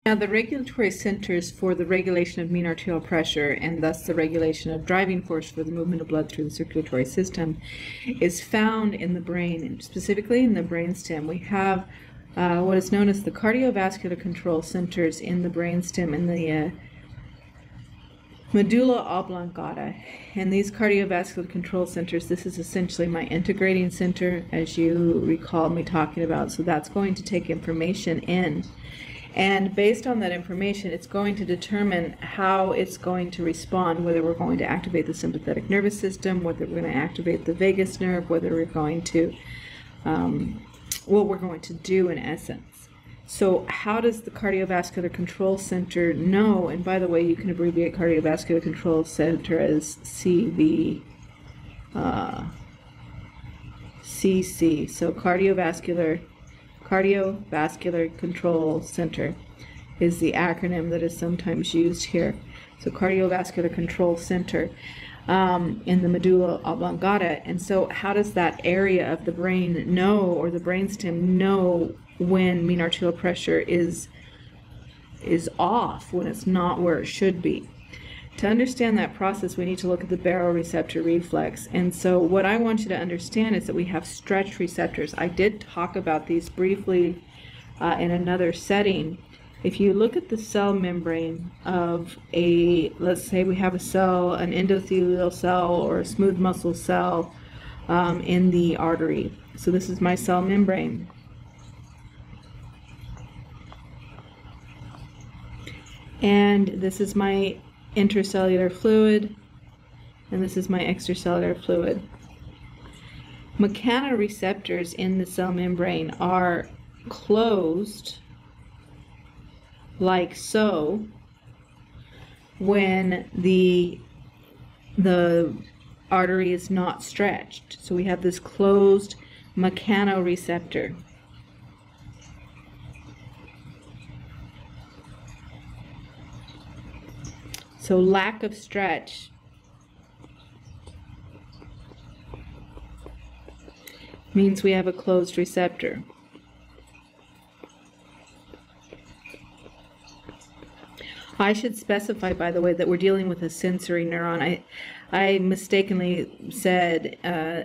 Now, the regulatory centers for the regulation of mean arterial pressure and thus the regulation of driving force for the movement of blood through the circulatory system is found in the brain, and specifically in the brainstem. We have what is known as the cardiovascular control centers in the brainstem, in the medulla oblongata. And these cardiovascular control centers, this is essentially my integrating center, as you recall me talking about. So that's going to take information in. And based on that information, it's going to determine how it's going to respond, whether we're going to activate the sympathetic nervous system, whether we're going to activate the vagus nerve, whether we're going to, what we're going to do in essence. So how does the cardiovascular control center know? And by the way, you can abbreviate cardiovascular control center as CC. So cardiovascular Control Center is the acronym that is sometimes used here. So cardiovascular control center in the medulla oblongata. And so how does that area of the brain know, or the brainstem know, when mean arterial pressure is off, when it's not where it should be? To understand that process, we need to look at the baroreceptor reflex. And so what I want you to understand is that we have stretch receptors. I did talk about these briefly in another setting. If you look at the cell membrane of let's say we have a cell, an endothelial cell or a smooth muscle cell in the artery. So this is my cell membrane. And this is my intracellular fluid, and this is my extracellular fluid. Mechanoreceptors in the cell membrane are closed like so when the artery is not stretched. So we have this closed mechanoreceptor. So lack of stretch means we have a closed receptor. I should specify, by the way, that we're dealing with a sensory neuron. I mistakenly said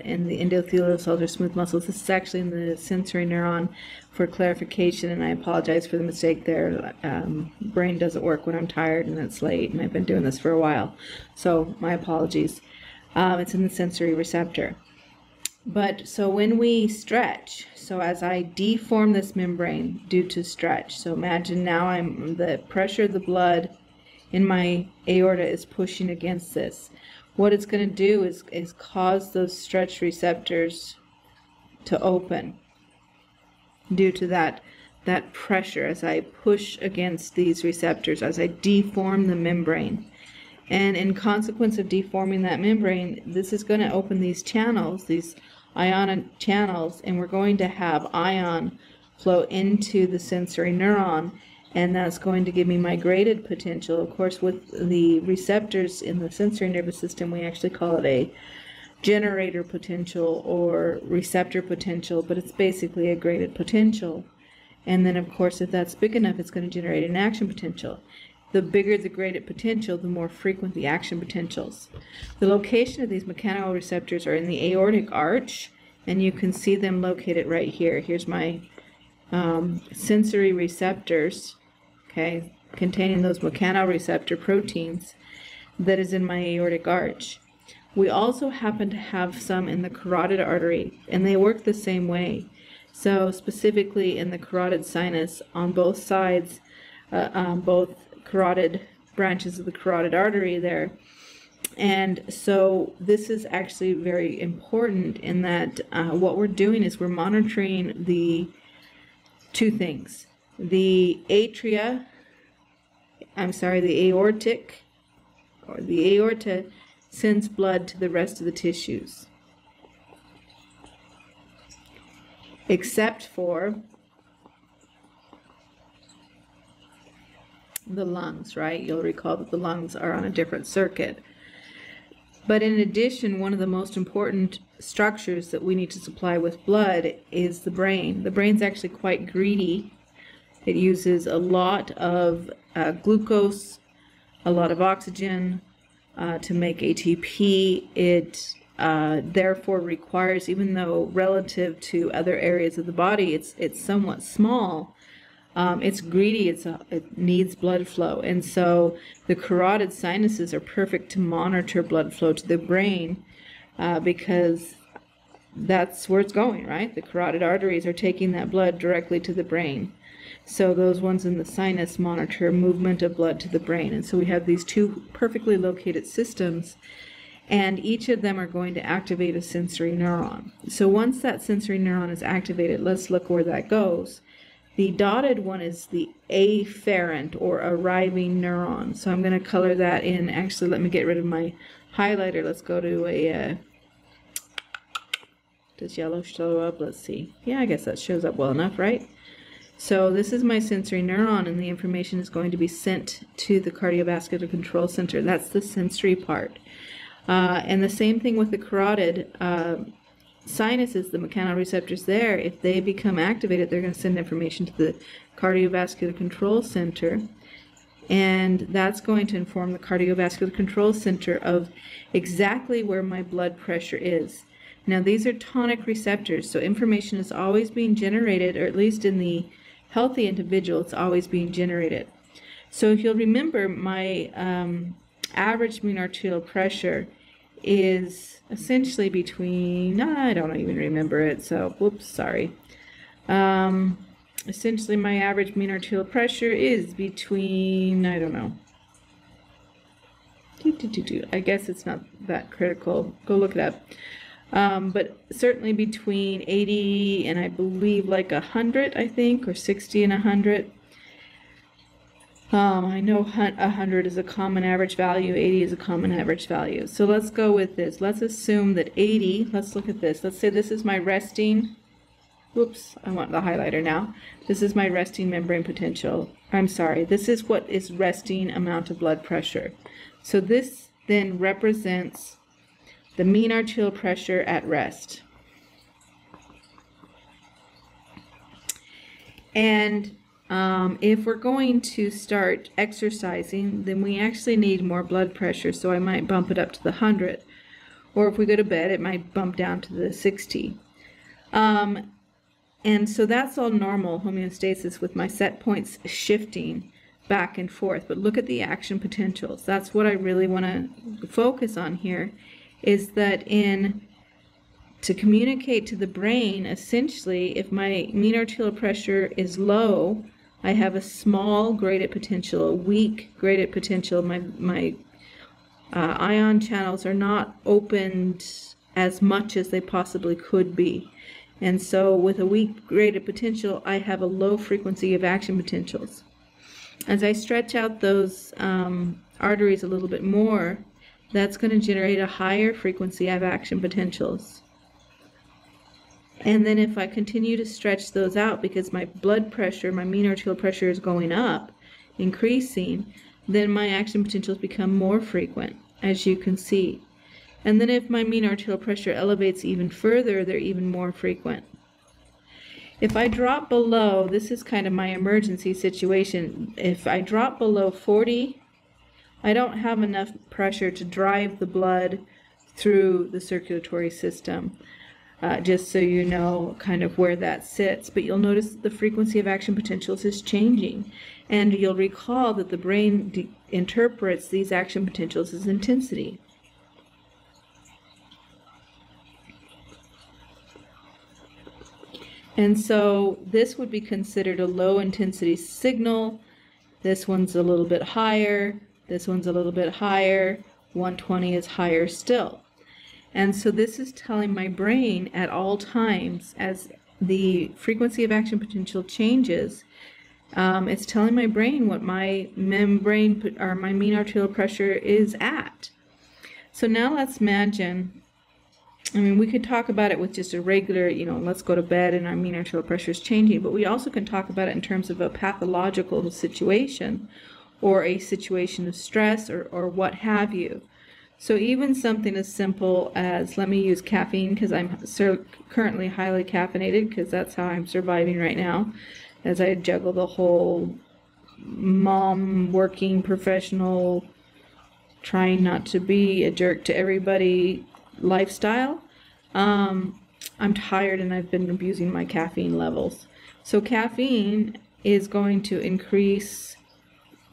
in the endothelial cells or smooth muscles. This is actually in the sensory neuron for clarification, and I apologize for the mistake there. Brain doesn't work when I'm tired and it's late, and I've been doing this for a while. So my apologies. It's in the sensory receptor. But so when we stretch, so as I deform this membrane due to stretch, so imagine now the pressure of the blood in my aorta is pushing against this. What it's going to do is cause those stretch receptors to open due to that pressure as I push against these receptors, as I deform the membrane. And in consequence of deforming that membrane, this is going to open these channels, these ionic channels, and we're going to have ion flow into the sensory neuron, and that's going to give me my graded potential. Of course, with the receptors in the sensory nervous system, we actually call it a generator potential or receptor potential, but it's basically a graded potential. And then, of course, if that's big enough, it's going to generate an action potential. The bigger the graded potential, the more frequent the action potentials. The location of these mechanoreceptors are in the aortic arch, and you can see them located right here. Here's my sensory receptors, okay, containing those mechanoreceptor proteins that is in my aortic arch. We also happen to have some in the carotid artery, and they work the same way. So specifically in the carotid sinus on both sides, both carotid branches of the carotid artery there. And so this is actually very important in that what we're doing is we're monitoring the two things. The aortic, or the aorta sends blood to the rest of the tissues, except for the lungs, right? You'll recall that the lungs are on a different circuit. But in addition, one of the most important structures that we need to supply with blood is the brain. The brain's actually quite greedy It uses a lot of glucose, a lot of oxygen to make ATP. It therefore requires, even though relative to other areas of the body, it's somewhat small, it's greedy, it needs blood flow. And so the carotid sinuses are perfect to monitor blood flow to the brain because that's where it's going, right? The carotid arteries are taking that blood directly to the brain. So those ones in the sinus monitor movement of blood to the brain. And so we have these two perfectly located systems, and each of them are going to activate a sensory neuron. So once that sensory neuron is activated, let's look where that goes. The dotted one is the afferent or arriving neuron. So I'm going to color that in. Actually, let me get rid of my highlighter. Let's go to a, does yellow show up? Let's see. Yeah, I guess that shows up well enough, right? So this is my sensory neuron, and the information is going to be sent to the cardiovascular control center. That's the sensory part. And the same thing with the carotid sinuses, the mechanoreceptors there. If they become activated, they're going to send information to the cardiovascular control center. And that's going to inform the cardiovascular control center of exactly where my blood pressure is. Now, these are tonic receptors, so information is always being generated, or at least in the healthy individual, it's always being generated. So if you'll remember, my average mean arterial pressure is essentially between, I don't even remember it, so whoops, sorry. Essentially my average mean arterial pressure is between, I don't know. I guess it's not that critical. Go look it up. But certainly between 80 and I believe like 100, I think, or 60 and 100. I know 100 is a common average value, 80 is a common average value. So let's go with this. Let's assume that 80, let's look at this. Let's say this is my resting, whoops, I want the highlighter now. This is my resting membrane potential. I'm sorry, this is what is resting amount of blood pressure. So this then represents the mean arterial pressure at rest. And if we're going to start exercising, then we actually need more blood pressure, so I might bump it up to the 100. Or if we go to bed, it might bump down to the 60. And so that's all normal homeostasis with my set points shifting back and forth. But look at the action potentials. That's what I really want to focus on here, is that to communicate to the brain, essentially, if my mean arterial pressure is low, I have a small graded potential, a weak graded potential. My ion channels are not opened as much as they possibly could be. And so with a weak graded potential, I have a low frequency of action potentials. As I stretch out those arteries a little bit more, that's going to generate a higher frequency of action potentials. And then if I continue to stretch those out, because my blood pressure, my mean arterial pressure is going up, increasing, then my action potentials become more frequent, as you can see. And then if my mean arterial pressure elevates even further, they're even more frequent. If I drop below, this is kind of my emergency situation, if I drop below 40, I don't have enough pressure to drive the blood through the circulatory system. Just so you know kind of where that sits. But you'll notice that the frequency of action potentials is changing. And you'll recall that the brain interprets these action potentials as intensity. And so this would be considered a low intensity signal. This one's a little bit higher. This one's a little bit higher. 120 is higher still. And so this is telling my brain at all times, as the frequency of action potential changes, it's telling my brain what my membrane or my mean arterial pressure is at. So now let's imagine, I mean, we could talk about it with just a regular, let's go to bed and our mean arterial pressure is changing, but we also can talk about it in terms of a pathological situation or a situation of stress or what have you. So even something as simple as, let me use caffeine because I'm currently highly caffeinated because that's how I'm surviving right now. as I juggle the whole mom, working professional, trying not to be a jerk to everybody lifestyle. I'm tired and I've been abusing my caffeine levels. So caffeine is going to increase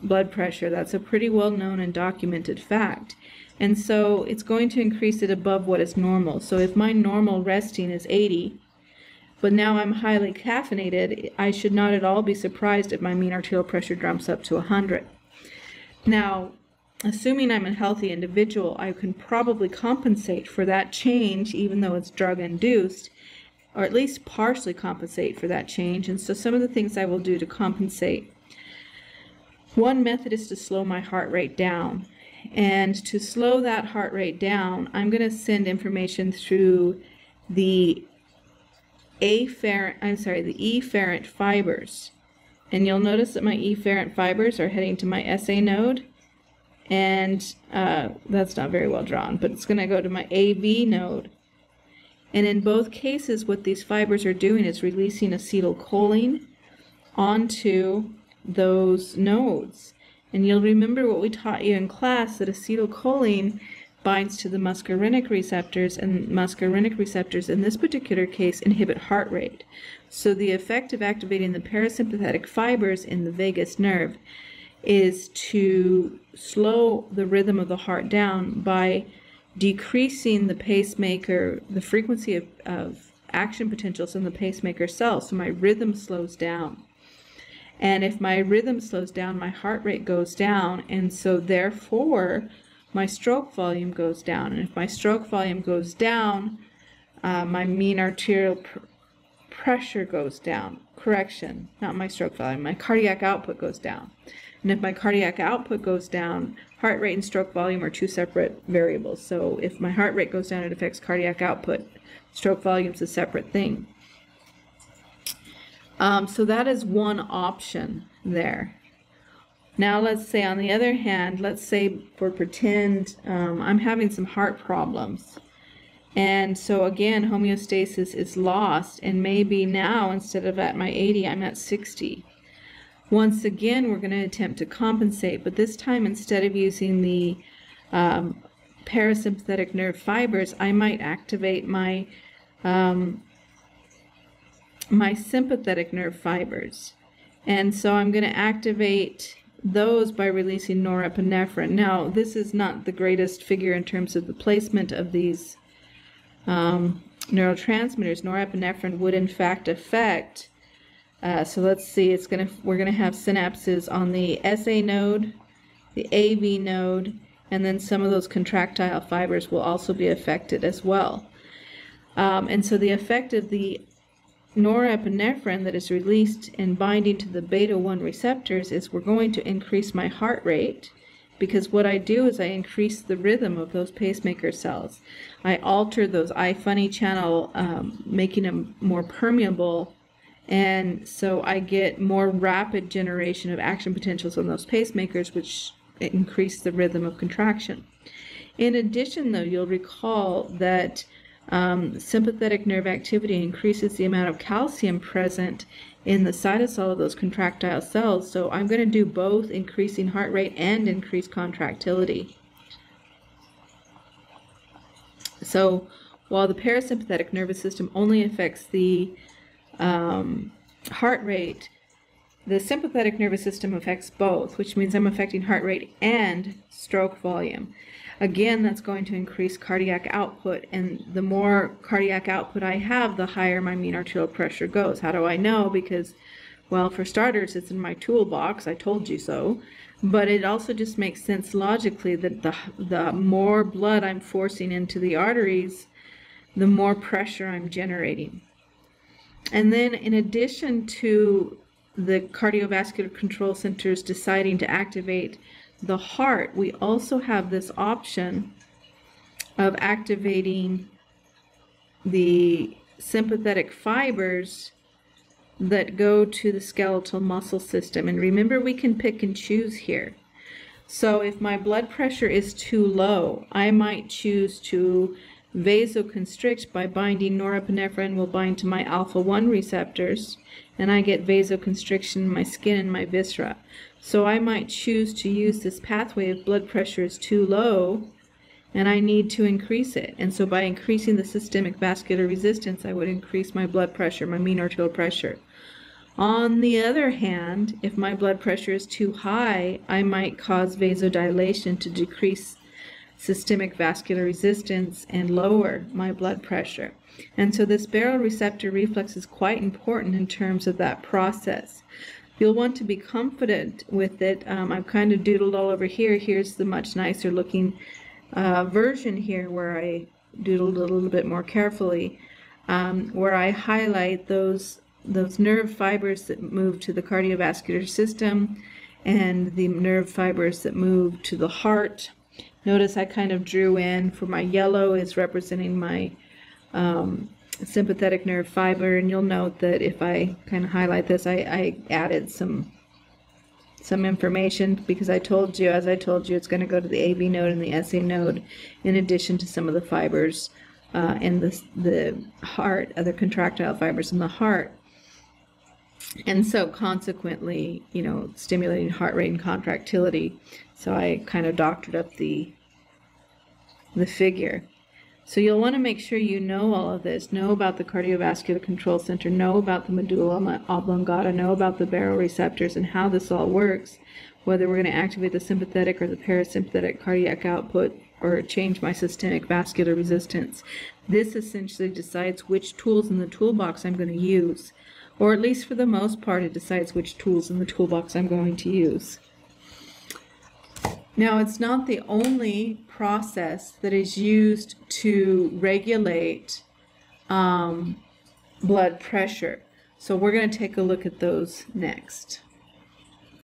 blood pressure. That's a pretty well known and documented fact. And so it's going to increase it above what is normal. So if my normal resting is 80, but now I'm highly caffeinated, I should not at all be surprised if my mean arterial pressure jumps up to 100. Now, assuming I'm a healthy individual, I can probably compensate for that change, even though it's drug-induced, or at least partially compensate for that change. And so some of the things I will do to compensate. One method is to slow my heart rate down. And to slow that heart rate down, I'm going to send information through the efferent fibers. And you'll notice that my efferent fibers are heading to my SA node. And that's not very well drawn, but it's going to go to my AV node. And in both cases, what these fibers are doing is releasing acetylcholine onto those nodes. And you'll remember what we taught you in class, that acetylcholine binds to the muscarinic receptors, and muscarinic receptors in this particular case inhibit heart rate. So the effect of activating the parasympathetic fibers in the vagus nerve is to slow the rhythm of the heart down by decreasing the pacemaker, the frequency of action potentials in the pacemaker cells. So my rhythm slows down. And if my rhythm slows down, my heart rate goes down, and so therefore my stroke volume goes down. And if my stroke volume goes down, my mean arterial pressure goes down. Correction, not my stroke volume, my cardiac output goes down. And if my cardiac output goes down, heart rate and stroke volume are two separate variables. So if my heart rate goes down, it affects cardiac output. Stroke volume is a separate thing. So that is one option there. Now let's say, on the other hand, let's say for pretend I'm having some heart problems. And so again, homeostasis is lost, and maybe now instead of at my 80, I'm at 60. Once again, we're going to attempt to compensate, but this time instead of using the parasympathetic nerve fibers, I might activate my my sympathetic nerve fibers. And so I'm going to activate those by releasing norepinephrine. Now, this is not the greatest figure in terms of the placement of these neurotransmitters. Norepinephrine would in fact affect, so let's see, we're going to have synapses on the SA node, the AV node, and then some of those contractile fibers will also be affected as well. And so the effect of the norepinephrine that is released in binding to the beta-1 receptors is we're going to increase my heart rate, because what I do is I increase the rhythm of those pacemaker cells. I alter those I-funny channel, making them more permeable, and so I get more rapid generation of action potentials on those pacemakers, which increase the rhythm of contraction. In addition, though, you'll recall that sympathetic nerve activity increases the amount of calcium present in the cytosol of those contractile cells. So I'm going to do both increasing heart rate and increase contractility. So while the parasympathetic nervous system only affects the heart rate, the sympathetic nervous system affects both, which means I'm affecting heart rate and stroke volume. Again, that's going to increase cardiac output, and the more cardiac output I have, the higher my mean arterial pressure goes. How do I know? Because, well, for starters, it's in my toolbox. I told you so. But it also just makes sense logically that the more blood I'm forcing into the arteries, the more pressure I'm generating. And then in addition to the cardiovascular control centers deciding to activate the heart, we also have this option of activating the sympathetic fibers that go to the skeletal muscle system. And remember, we can pick and choose here. So if my blood pressure is too low, I might choose to vasoconstrict by binding norepinephrine will bind to my alpha-1 receptors, and I get vasoconstriction in my skin and my viscera. So I might choose to use this pathway if blood pressure is too low and I need to increase it. And so by increasing the systemic vascular resistance, I would increase my blood pressure, my mean arterial pressure. On the other hand, if my blood pressure is too high, I might cause vasodilation to decrease systemic vascular resistance and lower my blood pressure. And so this baroreceptor reflex is quite important in terms of that process. You'll want to be confident with it. I've kind of doodled all over here. Here's the much nicer looking version here where I doodled a little bit more carefully, where I highlight those nerve fibers that move to the cardiovascular system and the nerve fibers that move to the heart. Notice I kind of drew in, for my yellow is representing my sympathetic nerve fiber, and you'll note that if I kind of highlight this, I added some information because as I told you, it's going to go to the AV node and the SA node in addition to some of the fibers in the heart, other contractile fibers in the heart. And so consequently, stimulating heart rate and contractility. So I kind of doctored up the figure. So you'll want to make sure you know all of this, know about the cardiovascular control center, know about the medulla oblongata, know about the baroreceptors and how this all works, whether we're going to activate the sympathetic or the parasympathetic cardiac output or change my systemic vascular resistance. This essentially decides which tools in the toolbox I'm going to use, or at least for the most part it decides which tools in the toolbox I'm going to use. Now, it's not the only process that is used to regulate blood pressure. So we're going to take a look at those next.